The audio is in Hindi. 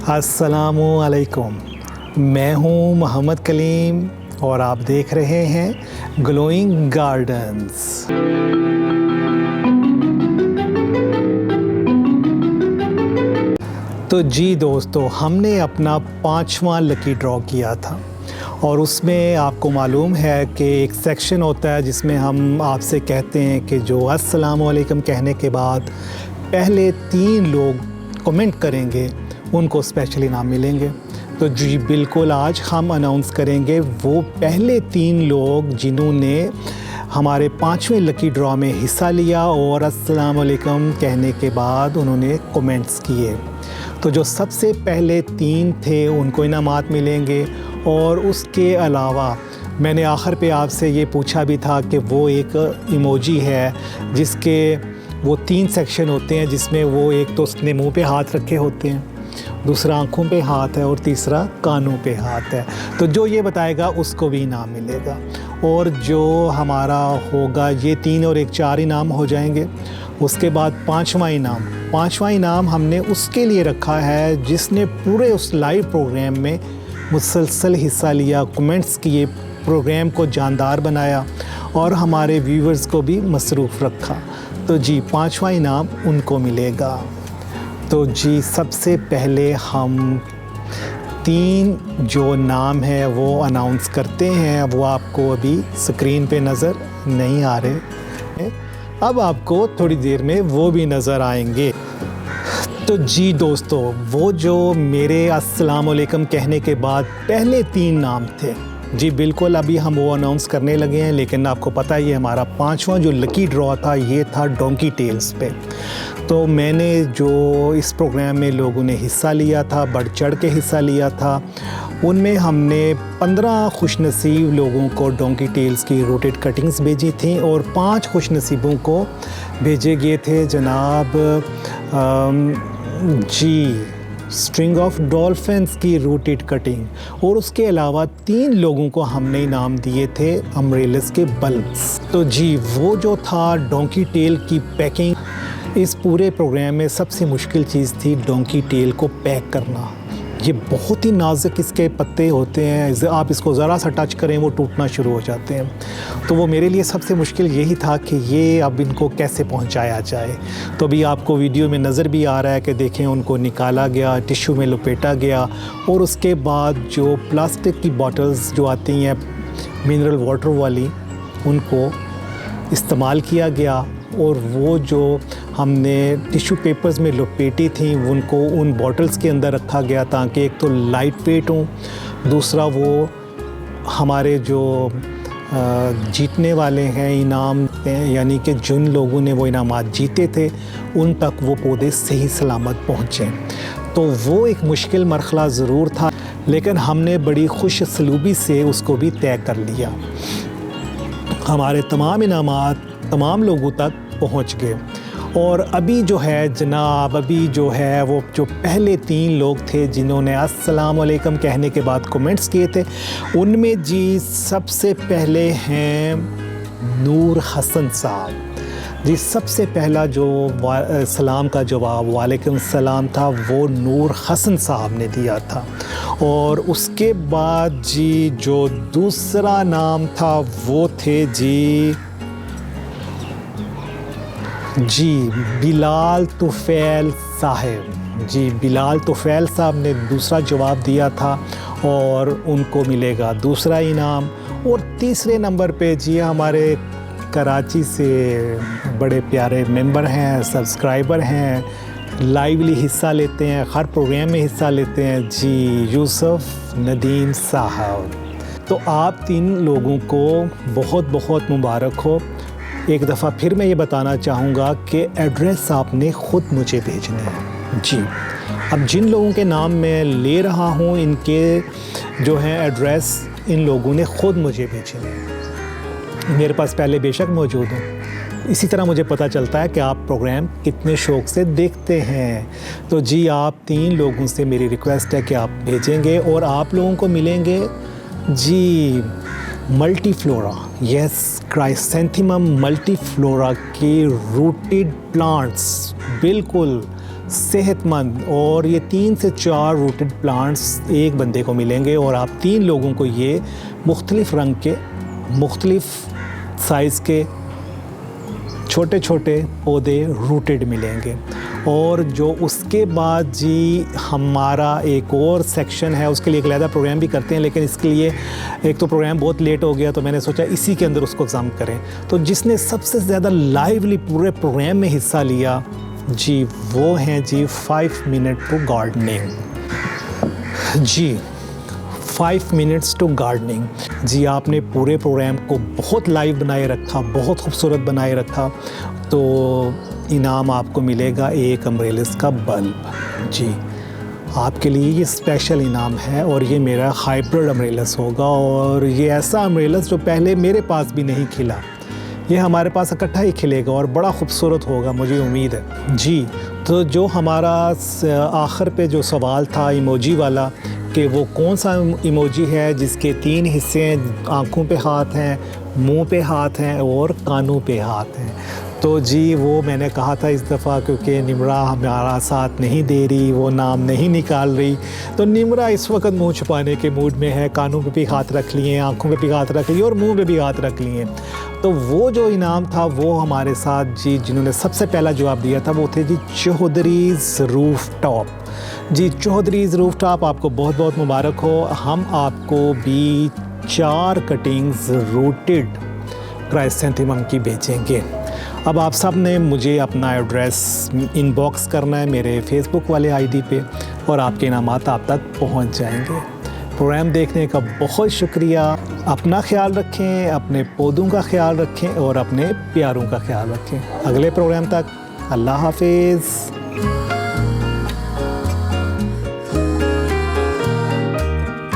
अस्सलामु अलैकुम। मैं हूँ मोहम्मद कलीम और आप देख रहे हैं ग्लोइंग गार्डन्स। तो जी दोस्तों, हमने अपना 5वां लकी ड्रॉ किया था और उसमें आपको मालूम है कि एक सेक्शन होता है जिसमें हम आपसे कहते हैं कि जो अस्सलामु अलैकुम कहने के बाद पहले 3 लोग कमेंट करेंगे उनको स्पेशल इनाम मिलेंगे। तो जी बिल्कुल, आज हम अनाउंस करेंगे वो पहले 3 लोग जिन्होंने हमारे 5वें लकी ड्रॉ में हिस्सा लिया और अस्सलाम वालेकुम कहने के बाद उन्होंने कमेंट्स किए। तो जो सबसे पहले 3 थे उनको इनामात मिलेंगे और उसके अलावा मैंने आखिर पे आपसे ये पूछा भी था कि वो एक इमोजी है जिसके वो 3 सेक्शन होते हैं, जिसमें वो एक तो उसने मुंह पे हाथ रखे होते हैं, दूसरा आँखों पे हाथ है और तीसरा कानों पे हाथ है। तो जो ये बताएगा उसको भी इनाम मिलेगा। और जो हमारा होगा ये 3 और 1 4 इनाम हो जाएंगे। उसके बाद 5वां इनाम हमने उसके लिए रखा है जिसने पूरे उस लाइव प्रोग्राम में मुसलसल हिस्सा लिया, कमेंट्स किए, प्रोग्राम को जानदार बनाया और हमारे व्यूवर्स को भी मसरूफ़ रखा। तो जी 5वां इनाम उनको मिलेगा। तो जी सबसे पहले हम 3 जो नाम है वो अनाउंस करते हैं। वो आपको अभी स्क्रीन पे नज़र नहीं आ रहे, अब आपको थोड़ी देर में वो भी नज़र आएंगे। तो जी दोस्तों, वो जो मेरे अस्सलाम वालेकुम कहने के बाद पहले 3 नाम थे, जी बिल्कुल अभी हम वो अनाउंस करने लगे हैं। लेकिन आपको पता है ये हमारा 5वां जो लकी ड्रॉ था ये था डोंकी टेल्स पे। तो मैंने जो इस प्रोग्राम में लोगों ने हिस्सा लिया था, बढ़ चढ़ के हिस्सा लिया था, उनमें हमने 15 खुशनसीब लोगों को डोंकी टेल्स की रूटेड कटिंग्स भेजी थी और 5 खुशनसीबों को भेजे गए थे जनाब जी स्ट्रिंग ऑफ डॉल्फिन्स की रूटेड कटिंग। और उसके अलावा 3 लोगों को हमने इनाम दिए थे अम्ब्रेलस के बल्ब्स। तो जी वो जो था डोंकी टेल की पैकिंग, इस पूरे प्रोग्राम में सबसे मुश्किल चीज़ थी डोंकी टेल को पैक करना। ये बहुत ही नाजुक इसके पत्ते होते हैं, आप इसको ज़रा सा टच करें वो टूटना शुरू हो जाते हैं। तो वो मेरे लिए सबसे मुश्किल यही था कि ये अब इनको कैसे पहुंचाया जाए। तो अभी आपको वीडियो में नज़र भी आ रहा है कि देखें उनको निकाला गया, टिश्यू में लपेटा गया और उसके बाद जो प्लास्टिक की बॉटल्स जो आती हैं मिनरल वाटर वाली, उनको इस्तेमाल किया गया और वो जो हमने टिश्यू पेपर्स में लपेटी थी उनको उन बॉटल्स के अंदर रखा गया ताकि एक तो लाइट वेट हो, दूसरा वो हमारे जो जीतने वाले हैं इनाम, यानी कि जिन लोगों ने वो इनामात जीते थे उन तक वो पौधे सही सलामत पहुँचे। तो वो एक मुश्किल मरहला ज़रूर था, लेकिन हमने बड़ी खुश सलूबी से उसको भी तय कर लिया। हमारे तमाम इनामात तमाम लोगों तक पहुंच गए। और अभी जो है जनाब, अभी जो है वो जो पहले 3 लोग थे जिन्होंने अस्सलाम वालेकुम कहने के बाद कमेंट्स किए थे, उनमें जी सबसे पहले हैं नूर हसन साहब। जी सबसे पहला जो सलाम का जवाब वालेकुम सलाम था वो नूर हसन साहब ने दिया था। और उसके बाद जी जो दूसरा नाम था वो थे जी बिलाल तुफैल साहब। जी बिलाल तुफैल साहब ने दूसरा जवाब दिया था और उनको मिलेगा दूसरा इनाम। और तीसरे नंबर पे जी हमारे कराची से बड़े प्यारे मेंबर हैं, सब्सक्राइबर हैं, लाइवली हिस्सा लेते हैं, हर प्रोग्राम में हिस्सा लेते हैं, जी यूसुफ नदीम साहब। तो आप 3 लोगों को बहुत बहुत मुबारक हो। एक दफ़ा फिर मैं ये बताना चाहूँगा कि एड्रेस आपने ख़ुद मुझे भेजने हैं। जी अब जिन लोगों के नाम मैं ले रहा हूँ इनके जो हैं एड्रेस इन लोगों ने ख़ुद मुझे भेजने हैं। मेरे पास पहले बेशक मौजूद हैं, इसी तरह मुझे पता चलता है कि आप प्रोग्राम कितने शौक़ से देखते हैं। तो जी आप 3 लोगों से मेरी रिक्वेस्ट है कि आप भेजेंगे और आप लोगों को मिलेंगे जी मल्टीफ्लोरा, यस क्राइसेंथेमम मल्टीफ्लोरा के रूटेड प्लांट्स, बिल्कुल सेहतमंद, और ये 3 से 4 रूटेड प्लांट्स एक बंदे को मिलेंगे और आप 3 लोगों को ये मुख्तलिफ़ रंग के, मुख्तलिफ़ साइज़ के छोटे छोटे पौधे रूटेड मिलेंगे। और जो उसके बाद जी हमारा एक और सेक्शन है, उसके लिए एक अलग प्रोग्राम भी करते हैं, लेकिन इसके लिए एक तो प्रोग्राम बहुत लेट हो गया तो मैंने सोचा इसी के अंदर उसको जम करें। तो जिसने सबसे ज़्यादा लाइवली पूरे प्रोग्राम में हिस्सा लिया जी, वो हैं जी 5 मिनट टू गार्डनिंग। जी 5 मिनट्स टू गार्डनिंग जी, आपने पूरे प्रोग्राम को बहुत लाइव बनाए रखा, बहुत खूबसूरत बनाए रखा, तो इनाम आपको मिलेगा एक अम्ब्रेलस का बल्ब। जी आपके लिए ये स्पेशल इनाम है, और ये मेरा हाइब्रिड अम्ब्रेलस होगा, और ये ऐसा अम्ब्रेलस जो पहले मेरे पास भी नहीं खिला, ये हमारे पास इकट्ठा ही खिलेगा और बड़ा खूबसूरत होगा, मुझे उम्मीद है। जी तो जो हमारा आखिर पे जो सवाल था इमोजी वाला, कि वो कौन सा इमोजी है जिसके 3 हिस्से हैं, आँखों पे हाथ हैं, मुंह पे हाथ हैं और कानों पे हाथ हैं, तो जी वो मैंने कहा था इस दफ़ा, क्योंकि निम्रा हमारा साथ नहीं दे रही, वो नाम नहीं निकाल रही, तो निम्रा इस वक्त मुंह छुपाने के मूड में है, कानों पे भी हाथ रख लिए, आँखों पे भी हाथ रख लिए और मुंह पे भी हाथ रख लिए। तो वो जो इनाम था वो हमारे साथ जी जिन्होंने सबसे पहला जवाब दिया था वो थे जी चौधरीज़ रूफ़टॉप। जी चौधरीज़ रूफ़टॉप, आपको बहुत बहुत मुबारक हो। हम आपको भी 4 कटिंग्स रूटेड क्राइसैंथेमम की भेजेंगे। अब आप सब ने मुझे अपना एड्रेस इनबॉक्स करना है मेरे फेसबुक वाले आईडी पे, और आपके इनामात आप तक पहुंच जाएंगे। प्रोग्राम देखने का बहुत शुक्रिया। अपना ख्याल रखें, अपने पौधों का ख्याल रखें और अपने प्यारों का ख्याल रखें। अगले प्रोग्राम तक अल्लाह हाफिज़।